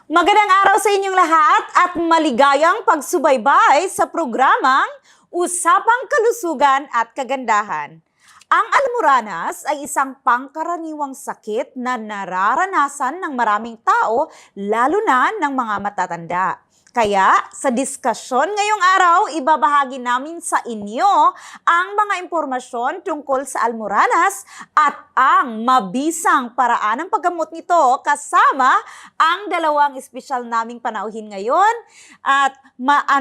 Magandang araw sa inyong lahat at maligayang pagsubaybay sa programang Usapang Kalusugan at Kagandahan. Ang almoranas ay isang pangkaraniwang sakit na nararanasan ng maraming tao, lalo na ng mga matatanda. Kaya sa diskasyon ngayong araw, ibabahagi namin sa inyo ang mga impormasyon tungkol sa almoranas at ang mabisang paraan ng paggamot nito kasama ang dalawang espesyal naming panauhin ngayon at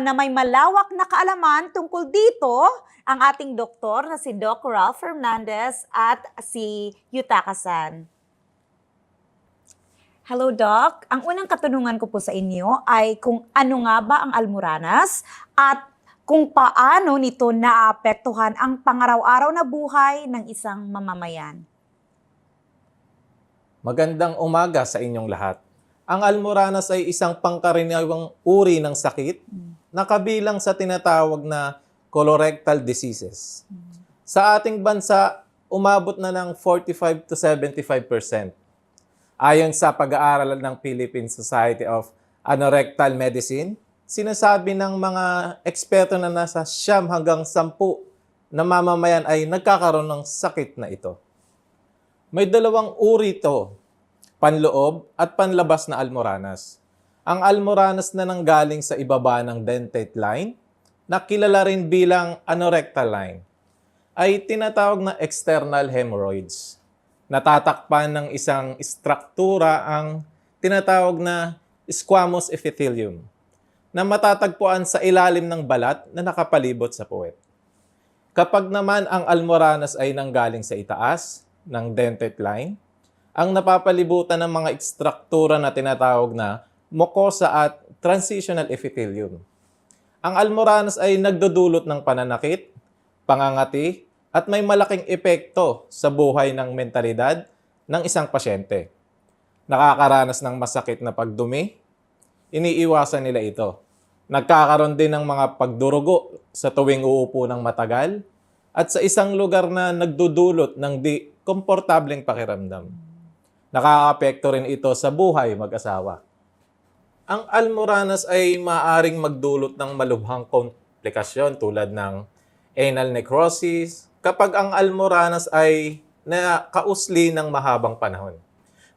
na may malawak na kaalaman tungkol dito ang ating doktor na si Doc Ralph Fernandez at si Yutaka-san. Hello, Doc. Ang unang katanungan ko po sa inyo ay kung ano nga ba ang almoranas at kung paano nito naapektuhan ang pangaraw-araw na buhay ng isang mamamayan. Magandang umaga sa inyong lahat. Ang almoranas ay isang pangkaraniwang uri ng sakit na kabilang sa tinatawag na colorectal diseases. Sa ating bansa, umabot na ng 45 to 75%. Ayon sa pag-aaral ng Philippine Society of Anorectal Medicine, sinasabi ng mga eksperto na nasa 9 hanggang 10 na mamamayan ay nagkakaroon ng sakit na ito. May dalawang uri ito, panloob at panlabas na almoranas. Ang almoranas na nanggaling sa ibaba ng dentate line, na kilala rin bilang anorectal line, ay tinatawag na external hemorrhoids. Natatakpan ng isang struktura ang tinatawag na squamous epithelium na matatagpuan sa ilalim ng balat na nakapalibot sa puwet. Kapag naman ang almoranas ay nanggaling sa itaas ng dentate line, ang napapalibutan ng mga struktura na tinatawag na mucosa at transitional epithelium. Ang almoranas ay nagdudulot ng pananakit, pangangati, at may malaking epekto sa buhay ng mentalidad ng isang pasyente. Nakakaranas ng masakit na pagdumi, iniiwasan nila ito. Nagkakaroon din ng mga pagdurugo sa tuwing uupo ng matagal at sa isang lugar na nagdudulot ng di komportableng pakiramdam. Nakakaapekto rin ito sa buhay mag-asawa. Ang almoranas ay maaaring magdulot ng malubhang komplikasyon tulad ng anal necrosis, kapag ang almoranas ay nakausli ng mahabang panahon.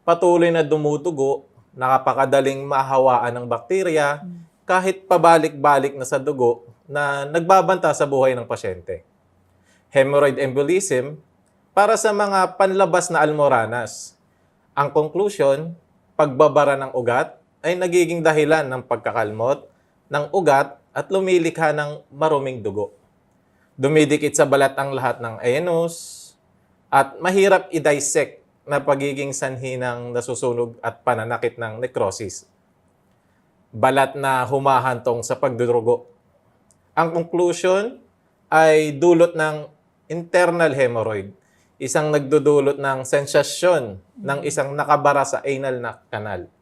Patuloy na dumudugo, nakapakadaling mahawaan ng bakterya, kahit pabalik-balik na sa dugo na nagbabanta sa buhay ng pasyente. Hemorrhoid embolism, para sa mga panlabas na almoranas. Ang conclusion, pagbabara ng ugat ay nagiging dahilan ng pagkakalmot ng ugat at lumilikha ng maruming dugo. Dumidikit sa balat ang lahat ng anus at mahirap i-dissect na pagiging sanhi ng nasusunog at pananakit ng necrosis. Balat na humahantong sa pagdurugo. Ang conclusion ay dulot ng internal hemorrhoid, isang nagdudulot ng sensasyon ng isang nakabara sa anal na kanal.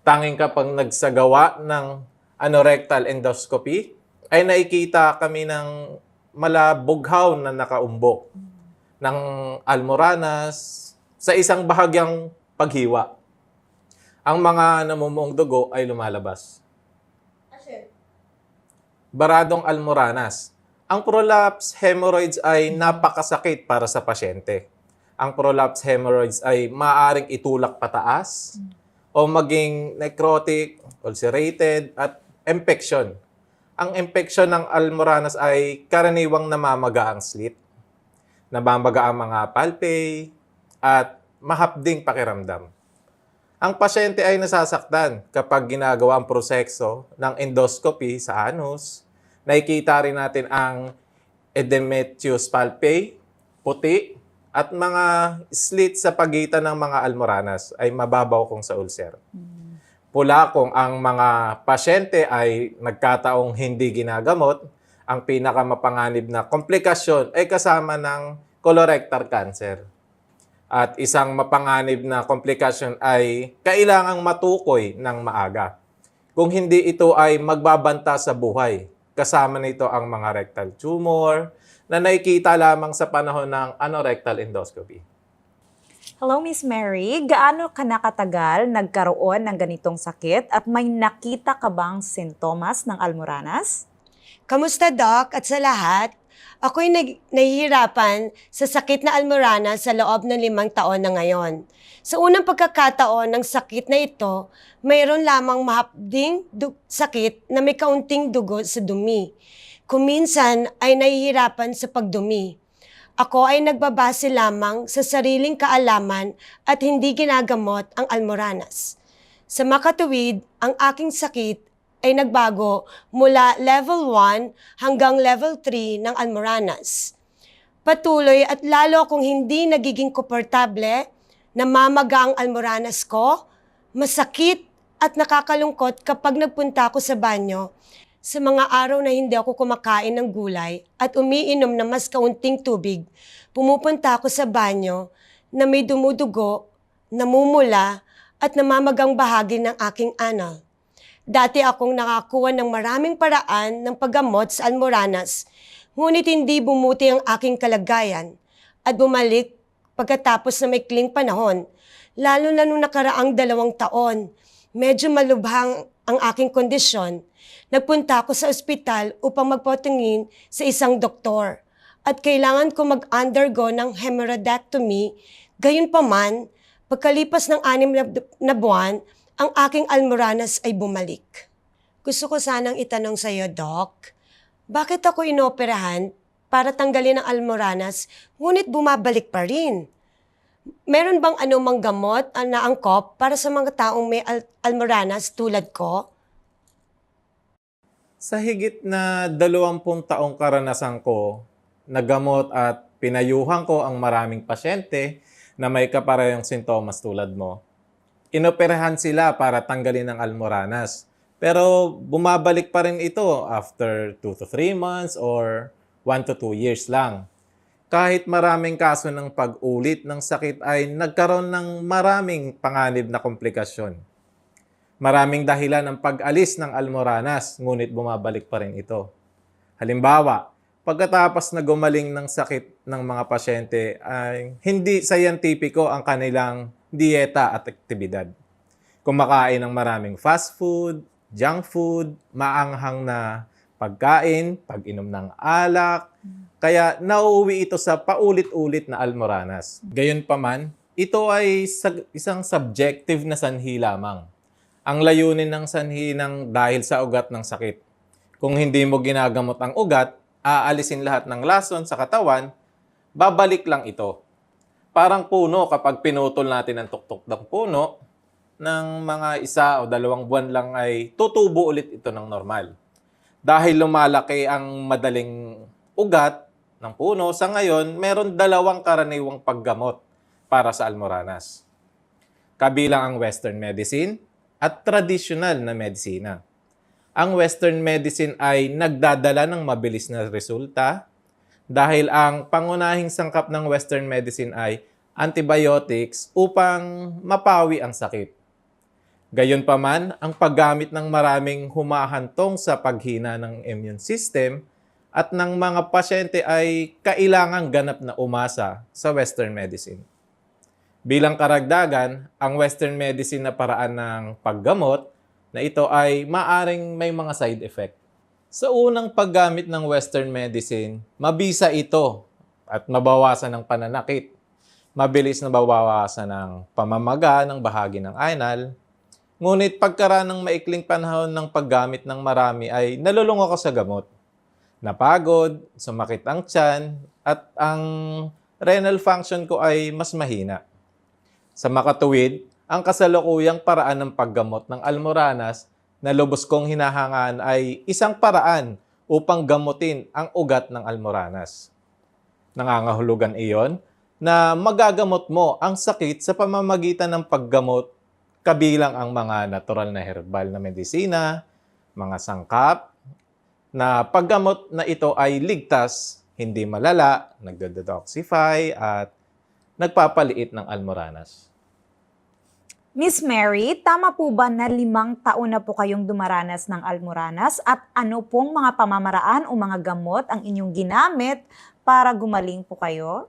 Tanging kapag nagsagawa ng anorectal endoscopy, ay nakikita kami ng malabughaw na nakaumbok ng almoranas sa isang bahagyang paghiwa. Ang mga namumuong dugo ay lumalabas. Baradong almoranas. Ang prolapse hemorrhoids ay napakasakit para sa pasyente. Ang prolapse hemorrhoids ay maaaring itulak pataas o maging necrotic, ulcerated at infection. Ang infeksyon ng almoranas ay karaniwang namamaga ang slit, namamaga ang mga palpi, at mahapding pakiramdam. Ang pasyente ay nasasaktan kapag ginagawa ang proseso ng endoscopy sa anus. Nakikita rin natin ang edematous palpi, puti, at mga slit sa pagitan ng mga almoranas ay mababaw kung sa ulcer. Pula kung ang mga pasyente ay nagkataong hindi ginagamot, ang pinakamapanganib na komplikasyon ay kasama ng colorectal cancer. At isang mapanganib na komplikasyon ay kailangang matukoy ng maaga. Kung hindi ito ay magbabanta sa buhay, kasama nito ang mga rectal tumor na nakikita lamang sa panahon ng anorectal endoscopy. Hello, Miss Mary. Gaano ka nakatagal nagkaroon ng ganitong sakit at may nakita ka bang sintomas ng almoranas? Kamusta, Doc? At sa lahat, ako'y nahihirapan sa sakit na almorana sa loob ng 5 taon na ngayon. Sa unang pagkakataon ng sakit na ito, mayroon lamang mahapding sakit na may kaunting dugo sa dumi. Kuminsan ay nahihirapan sa pagdumi. Ako ay nagbabase lamang sa sariling kaalaman at hindi ginagamot ang almoranas. Sa makatuwid, ang aking sakit ay nagbago mula level 1 hanggang level 3 ng almoranas. Patuloy at lalo akong hindi nagiging komportable, namamaga ang almoranas ko, masakit at nakakalungkot kapag nagpunta ako sa banyo. Sa mga araw na hindi ako kumakain ng gulay at umiinom ng mas kaunting tubig, pumupunta ako sa banyo na may dumudugo, namumula at namamagang bahagi ng aking anal. Dati akong nakakuha ng maraming paraan ng paggamot sa almoranas, ngunit hindi bumuti ang aking kalagayan at bumalik pagkatapos na maikling panahon, lalo na nung nakaraang 2 taon. Medyo malubhang ang aking kondisyon. Nagpunta ako sa ospital upang magpatingin sa isang doktor at kailangan ko mag-undergo ng hemorrhoidectomy. Gayunpaman, pagkalipas ng 6 na buwan, ang aking almoranas ay bumalik. Gusto ko sanang itanong sa iyo, Doc, bakit ako inoperahan para tanggalin ang almoranas ngunit bumabalik pa rin? Meron bang anumang gamot na angkop para sa mga taong may almoranas tulad ko? Sa higit na 20 taong karanasan ko, nagamot at pinayuhan ko ang maraming pasyente na may kaparehong sintomas tulad mo. Inoperahan sila para tanggalin ang almoranas. Pero bumabalik pa rin ito after 2 to 3 months or 1 to 2 years lang. Kahit maraming kaso ng pag-ulit ng sakit ay nagkaroon ng maraming panganib na komplikasyon. Maraming dahilan ng pag-alis ng almoranas, ngunit bumabalik pa rin ito. Halimbawa, pagkatapos na gumaling ng sakit ng mga pasyente ay hindi scientifico ang kanilang dieta at aktibidad. Kumakain ng maraming fast food, junk food, maanghang na pagkain, pag-inom ng alak, kaya nauuwi ito sa paulit-ulit na almoranas. Gayunpaman, ito ay isang subjective na sanhi lamang. Ang layunin ng sanhi ng dahil sa ugat ng sakit. Kung hindi mo ginagamot ang ugat, aalisin lahat ng lason sa katawan, babalik lang ito. Parang puno, kapag pinutol natin ang tuktok ng puno, ng mga 1 o 2 buwan lang ay tutubo ulit ito ng normal. Dahil lumalaki ang madaling ugat ng puno, sa ngayon, meron 2 karaniwang paggamot para sa almoranas. Kabilang ang Western medicine at traditional na medisina. Ang Western medicine ay nagdadala ng mabilis na resulta dahil ang pangunahing sangkap ng Western medicine ay antibiotics upang mapawi ang sakit. Gayunpaman, ang paggamit ng maraming humahantong sa paghina ng immune system at ng mga pasyente ay kailangang ganap na umasa sa Western medicine. Bilang karagdagan, ang Western medicine na paraan ng paggamot na ito ay maaring may mga side effect. Sa unang paggamit ng Western medicine, mabisa ito at mabawasan ng pananakit. Mabilis na bawawasan ng pamamaga ng bahagi ng anal. Ngunit pagkaraan ng maikling panahon ng paggamit ng marami ay nalulung ako sa gamot. Napagod, sumakit ang tiyan, at ang renal function ko ay mas mahina. Sa makatuwid, ang kasalukuyang paraan ng paggamot ng almoranas na lubos kong hinahangaan ay isang paraan upang gamutin ang ugat ng almoranas. Nangangahulugan iyon na magagamot mo ang sakit sa pamamagitan ng paggamot kabilang ang mga natural na herbal na medisina, mga sangkap, na paggamot na ito ay ligtas, hindi malala, nagde-detoxify at nagpapaliit ng almoranas. Miss Mary, tama po ba na 5 taon na po kayong dumaranas ng almoranas at ano pong mga pamamaraan o mga gamot ang inyong ginamit para gumaling po kayo?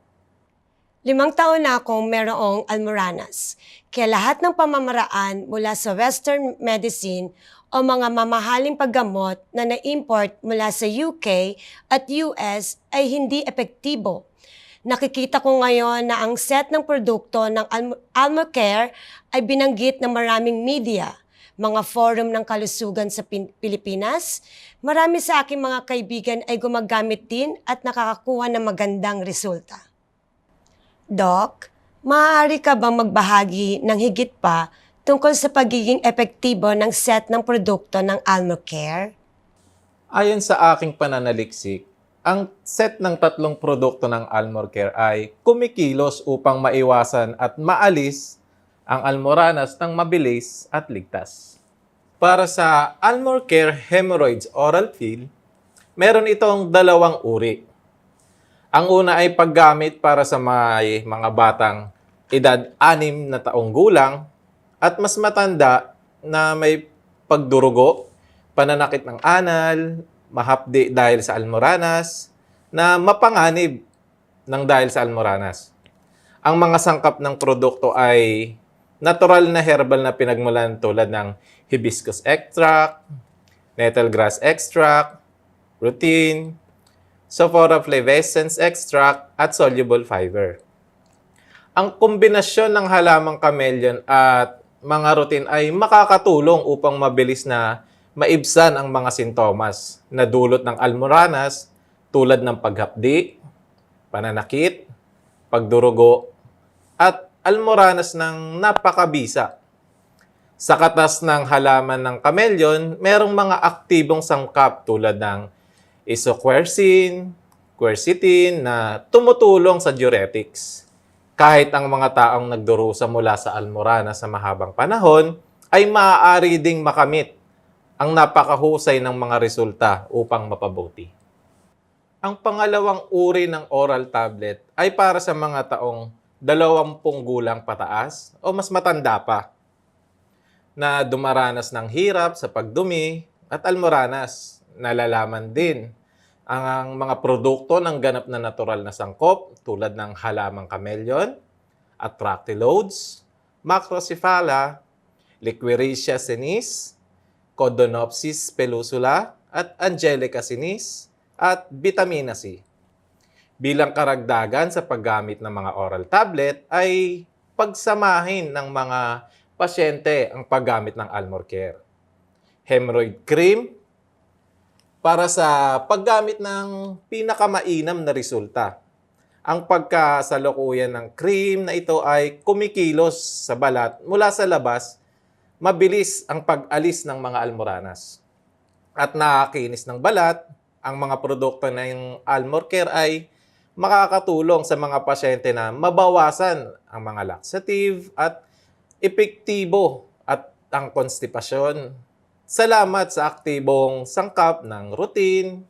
5 taon na akong merong Almoranas. Kaya lahat ng pamamaraan mula sa Western medicine o mga mamahaling paggamot na na-import mula sa UK at US ay hindi epektibo. Nakikita ko ngayon na ang set ng produkto ng Almocare ay binanggit ng maraming media, mga forum ng kalusugan sa Pilipinas. Marami sa aking mga kaibigan ay gumagamit din at nakakakuha ng magandang resulta. Doc, maaari ka bang magbahagi ng higit pa tungkol sa pagiging epektibo ng set ng produkto ng Almocare? Ayon sa aking pananaliksik, ang set ng 3 produkto ng Almocare ay kumikilos upang maiwasan at maalis ang almoranas ng mabilis at ligtas. Para sa Almocare Hemorrhoids Oral Pill, meron itong 2 uri. Ang una ay paggamit para sa mga batang edad 6 na taong gulang at mas matanda na may pagdurugo, pananakit ng anal, mahapdi dahil sa almoranas, na mapanganib ng dahil sa almoranas. Ang mga sangkap ng produkto ay natural na herbal na pinagmulan tulad ng hibiscus extract, nettle grass extract, rutin, Sophora flavescens extract, at soluble fiber. Ang kombinasyon ng halamang chameleon at mga rutin ay makakatulong upang mabilis na maibsan ang mga sintomas na dulot ng almoranas tulad ng paghapdi, pananakit, pagdurugo, at almoranas ng napakabisa. Sa katas ng halaman ng chameleon, merong mga aktibong sangkap tulad ng isoquercetin, quercetin na tumutulong sa diuretics. Kahit ang mga taong nagdurusa mula sa almoranas sa mahabang panahon, ay maaari ding makamit ang napakahusay ng mga resulta upang mapabuti. Ang pangalawang uri ng oral tablet ay para sa mga taong 20 gulang pataas o mas matanda pa na dumaranas ng hirap sa pagdumi at almoranas. Nalalaman din ang mga produkto ng ganap na natural na sangkop tulad ng halamang chameleon, Atractylodes, Macrocephala, Liquiricia sinis, Codonopsis pellucula, at Angelica sinis, at Vitamina C. Bilang karagdagan sa paggamit ng mga oral tablet ay pagsamahin ng mga pasyente ang paggamit ng Almocare. Hemorrhoid cream para sa paggamit ng pinakamainam na resulta. Ang pagkasalukuyan ng cream na ito ay kumikilos sa balat mula sa labas, mabilis ang pag-alis ng mga almoranas. At nakakinis ng balat, ang mga produkto ng Almocare ay makakatulong sa mga pasyente na mabawasan ang mga laxative at epektibo at ang konstipasyon. Salamat sa aktibong sangkap ng rutin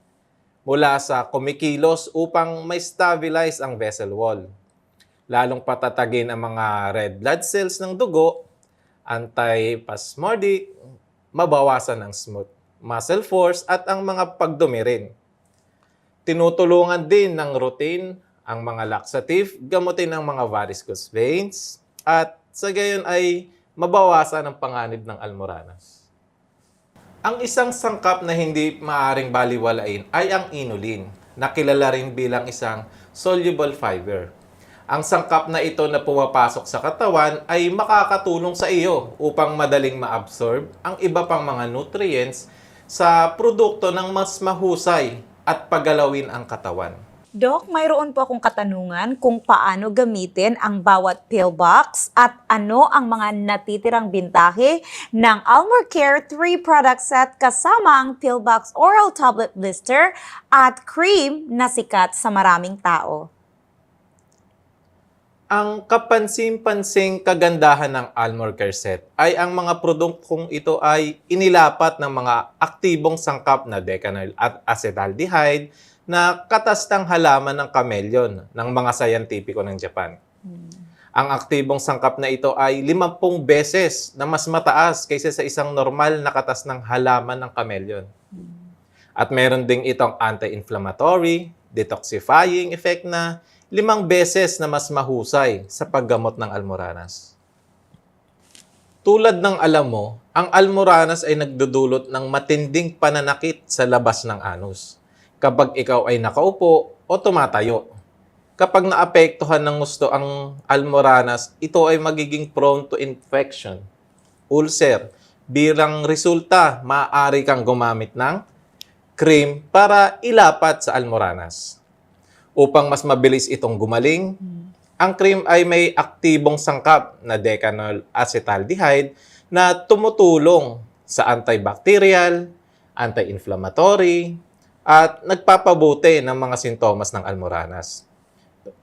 mula sa kumikilos upang ma-stabilize ang vessel wall. Lalong patatagin ang mga red blood cells ng dugo, anti-spasmodic, mabawasan ang smooth muscle force at ang mga pagdumi rin. Tinutulungan din ng routine ang mga laxative, gamutin ang mga varicose veins, at sa gayon ay mabawasan ang panganib ng almoranas. Ang isang sangkap na hindi maaring baliwalain ay ang inulin, na kilala rin bilang isang soluble fiber. Ang sangkap na ito na pumapasok sa katawan ay makakatulong sa iyo upang madaling ma-absorb ang iba pang mga nutrients sa produkto ng mas mahusay at pagalawin ang katawan. Doc, mayroon po akong katanungan kung paano gamitin ang bawat pill box at ano ang mga natitirang bintahe ng Almocare 3 product set kasama ang pill box oral tablet blister at cream na sikat sa maraming tao. Ang kapansin-pansing kagandahan ng Almocare set ay ang mga produktong ito ay inilapat ng mga aktibong sangkap na decanyl at acetaldehyde na katastang halaman ng chameleon ng mga sayantipiko ng Japan. Ang aktibong sangkap na ito ay 50 beses na mas mataas kaysa sa isang normal na katas ng halaman ng chameleon. At meron ding itong anti-inflammatory, detoxifying effect na 5 beses na mas mahusay sa paggamot ng almoranas. Tulad ng alam mo, ang almoranas ay nagdudulot ng matinding pananakit sa labas ng anus kapag ikaw ay nakaupo o tumatayo. Kapag naapektuhan ng gusto ang almoranas, ito ay magiging prone to infection, ulcer. Bilang resulta, maaari kang gumamit ng cream para ilapat sa almoranas. Upang mas mabilis itong gumaling, ang cream ay may aktibong sangkap na decanol acetaldehyde na tumutulong sa antibacterial, anti-inflammatory, at nagpapabuti ng mga sintomas ng almoranas.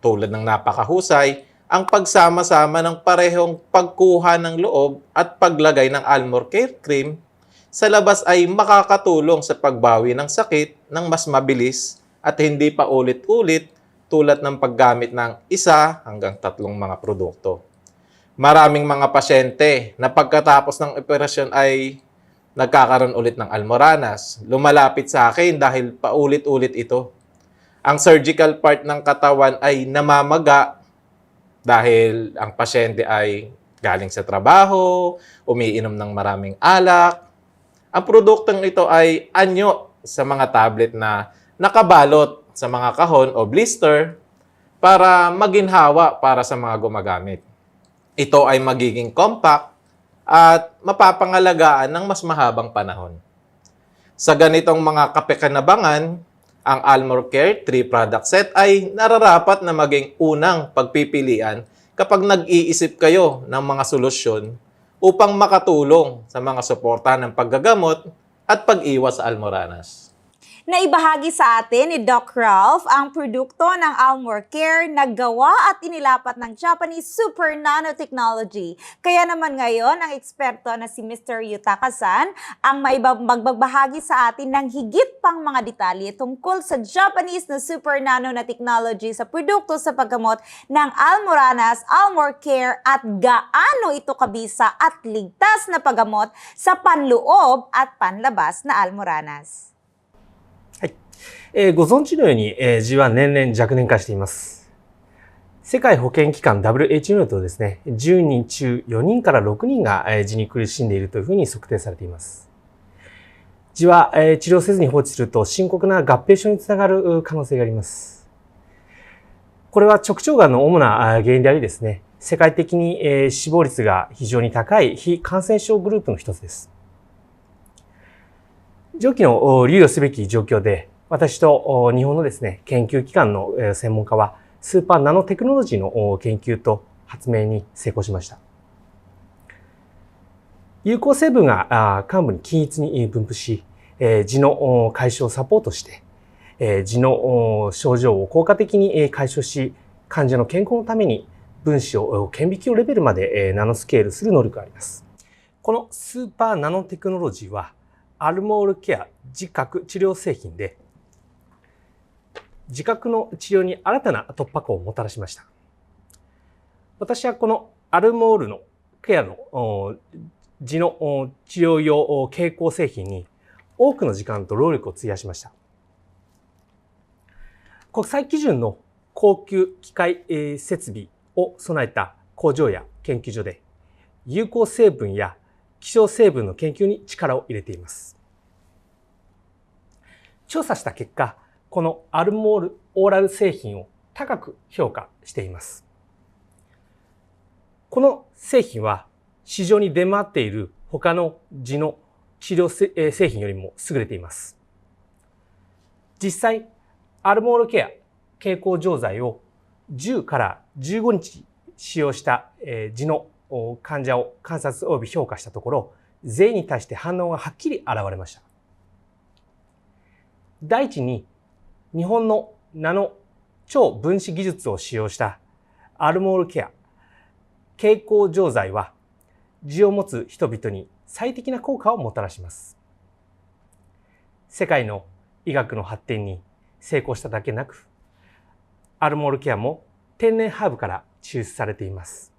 Tulad ng napakahusay, ang pagsama-sama ng parehong pagkuha ng loob at paglagay ng Almor Care Cream sa labas ay makakatulong sa pagbawi ng sakit ng mas mabilis at hindi pa ulit-ulit tulad ng paggamit ng 1 hanggang 3 mga produkto. Maraming mga pasyente na pagkatapos ng operasyon ay nagkakaroon ulit ng almoranas. Lumalapit sa akin dahil paulit-ulit ito. Ang surgical part ng katawan ay namamaga dahil ang pasyente ay galing sa trabaho, umiinom ng maraming alak. Ang produktong ito ay anyo sa mga tablet na nakabalot sa mga kahon o blister para maginhawa para sa mga gumagamit. Ito ay magiging compact at mapapangalagaan ng mas mahabang panahon. Sa ganitong mga kapekanabangan, ang Almor Care 3 product set ay nararapat na maging unang pagpipilian kapag nag-iisip kayo ng mga solusyon upang makatulong sa mga suporta ng paggagamot at pag-iwas sa almoranas. Naibahagi sa atin ni Doc Ralph ang produkto ng Almor Care na gawa at inilapat ng Japanese Super Nanotechnology. Kaya naman ngayon, ang eksperto na si Mr. Yutaka-san ang magbabahagi sa atin ng higit pang mga detalye tungkol sa Japanese na Super Nano na technology sa produkto sa paggamot ng almoranas, Almor Care at gaano ito kabisa at ligtas na paggamot sa panloob at panlabas na almoranas. ご存知のように、痔は年々若年化しています。世界保健機関 WHO によるとですね、10人中4人から6人が痔に苦しんでいるというふうに測定されています。痔は治療せずに放置すると深刻な合併症につながる可能性があります。これは直腸がんの主な原因でありですね、世界的に死亡率が非常に高い非感染症グループの一つです。上記の憂慮すべき状況で、私と日本のですね、研究機関の専門家は、スーパーナノテクノロジーの研究と発明に成功しました。有効成分が患部に均一に分布し、痔の解消をサポートして、痔の症状を効果的に解消し、患者の健康のために分子を顕微鏡レベルまでナノスケールする能力があります。このスーパーナノテクノロジーは、アルモールケア自覚治療製品で、自覚の治療に新たな突破口をもたらしました。私はこのアルモールのケアの痔の治療用経口製品に多くの時間と労力を費やしました。国際基準の高級機械設備を備えた工場や研究所で有効成分や希少成分の研究に力を入れています。調査した結果、このアルモールオーラル製品を高く評価しています。この製品は市場に出回っている他の痔の治療製品よりも優れています。実際、アルモールケア経口錠剤を10から15日使用した痔の患者を観察及び評価したところ、全員に対して反応がはっきり現れました。第一に、日本のナノ超分子技術を使用したアルモールケア経口錠剤は痔を持つ人々に最適な効果をもたらします。世界の医学の発展に成功しただけなく、アルモールケアも天然ハーブから抽出されています。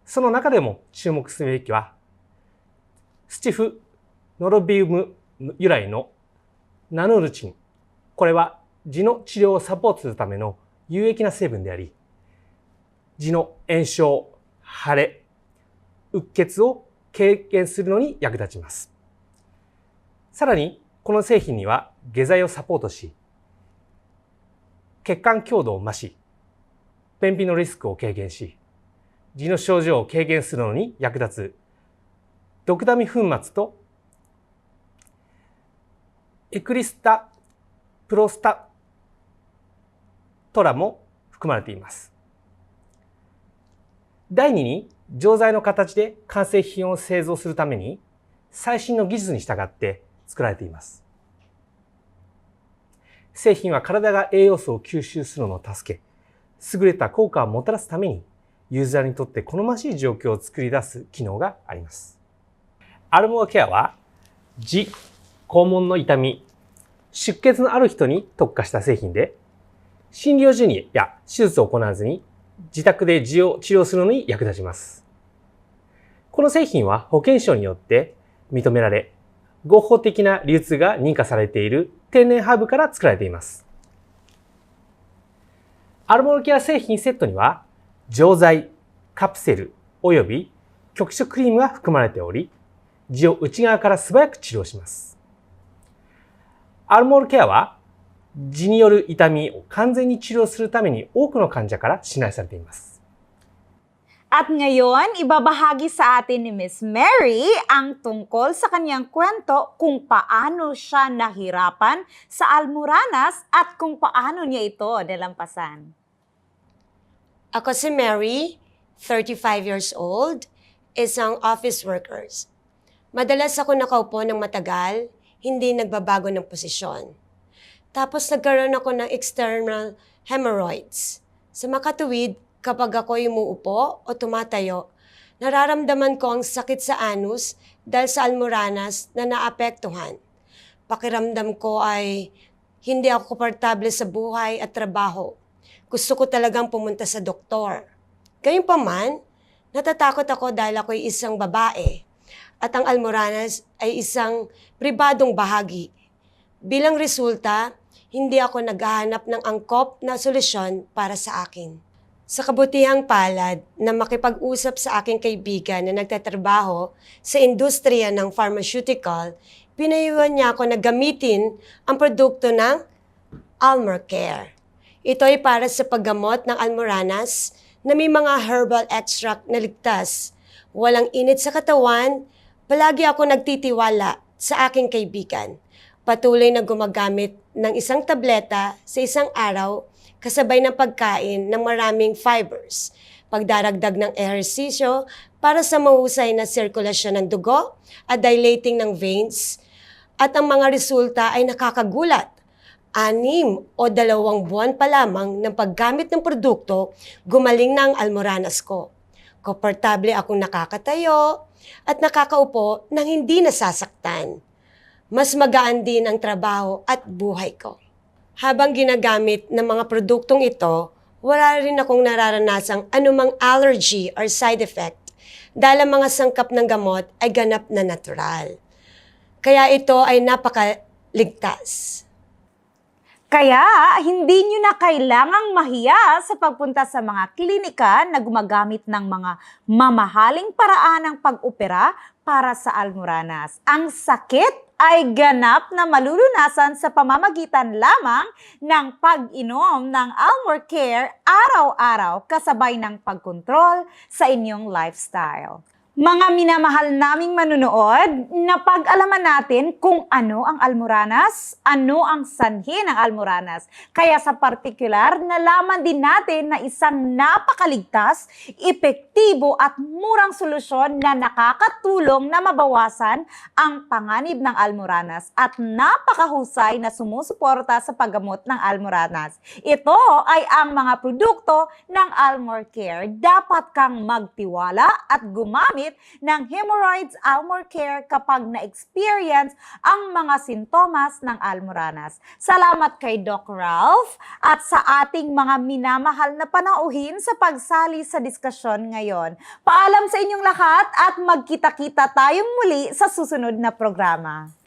その中でも注目すべきは、スチフノロビウム由来のナノルチン。これは痔の治療をサポートするための有益な成分であり、痔の炎症、腫れ、うっ血を軽減するのに役立ちます。さらに、この製品には下剤をサポートし、血管強度を増し、便秘のリスクを軽減し、痔の症状を軽減するのに役立つドクダミ粉末とエクリスタプロスタトラも含まれています。第2に、錠剤の形で完成品を製造するために最新の技術に従って作られています。製品は体が栄養素を吸収するのを助け、優れた効果をもたらすためにユーザーにとって好ましい状況を作り出す機能があります。アルモアケアは痔、肛門の痛み、出血のある人に特化した製品で、診療所にや手術を行わずに自宅で痔を治療するのに役立ちます。この製品は保健省によって認められ、合法的な流通が認可されている天然ハーブから作られています。アルモアケア製品セットには、錠剤、カプセルおよび局所クリームが含まれており、痔を内側から素早く治療します。アルモールケアは、痔による痛みを完全に治療するために多くの患者から信頼されています。At ngayon, ibabahagi sa atin ni Miss Mary ang tungkol sa kanyang kwento kung paano siya nahirapan sa almoranas at kung paano niya ito nalampasan. Ako si Mary, 35 years old, isang office workers. Madalas ako nakaupo ng matagal, hindi nagbabago ng posisyon. Tapos nagkaroon ako ng external hemorrhoids. Sa makatuwid, kapag ako'y umuupo o tumatayo, nararamdaman ko ang sakit sa anus dahil sa almoranas na naapektuhan. Pakiramdam ko ay hindi ako komportable sa buhay at trabaho. Gusto ko talagang pumunta sa doktor. Gayunpaman, natatakot ako dahil ako'y isang babae at ang almoranas ay isang pribadong bahagi. Bilang resulta, hindi ako naghahanap ng angkop na solusyon para sa akin. Sa kabutihang palad na makipag-usap sa aking kaibigan na nagtatrabaho sa industriya ng pharmaceutical, pinayuhan niya ako na gamitin ang produkto ng Almorcare. Ito ay para sa paggamot ng almoranas na may mga herbal extract na ligtas. Walang init sa katawan, palagi ako nagtitiwala sa aking kaibigan. Patuloy na gumagamit ng isang tableta sa isang araw kasabay ng pagkain ng maraming fibers, pagdaragdag ng ehersisyo para sa mahusay na sirkulasyon ng dugo at dilating ng veins, at ang mga resulta ay nakakagulat. 6 o 2 buwan pa lamang ng paggamit ng produkto, gumaling na ang almoranas ko. Komportable akong nakakatayo at nakakaupo nang hindi nasasaktan. Mas magaan din ang trabaho at buhay ko. Habang ginagamit ng mga produktong ito, wala rin akong nararanasang anumang allergy or side effect dahil ang mga sangkap ng gamot ay ganap na natural. Kaya ito ay napakaligtas. Kaya, hindi nyo na kailangang mahiya sa pagpunta sa mga klinika na gumagamit ng mga mamahaling paraan ng pag-opera para sa almoranas. Ang sakit ay ganap na malulunasan sa pamamagitan lamang ng pag-inom ng Almorcare araw-araw kasabay ng pagkontrol sa inyong lifestyle. Mga minamahal naming manunood, napag-alaman natin kung ano ang almoranas, ano ang sanhi ng almoranas. Kaya sa partikular, nalaman din natin na isang napakaligtas, epektibo at murang solusyon na nakakatulong na mabawasan ang panganib ng almoranas at napakahusay na sumusuporta sa paggamot ng almoranas. Ito ay ang mga produkto ng Almorcare. Dapat kang magtiwala at gumamit ng Hemorrhoids Almorcare kapag na-experience ang mga sintomas ng almoranas. Salamat kay Doc Ralph at sa ating mga minamahal na panauhin sa pagsali sa diskusyon ngayon. Paalam sa inyong lahat at magkita-kita tayong muli sa susunod na programa.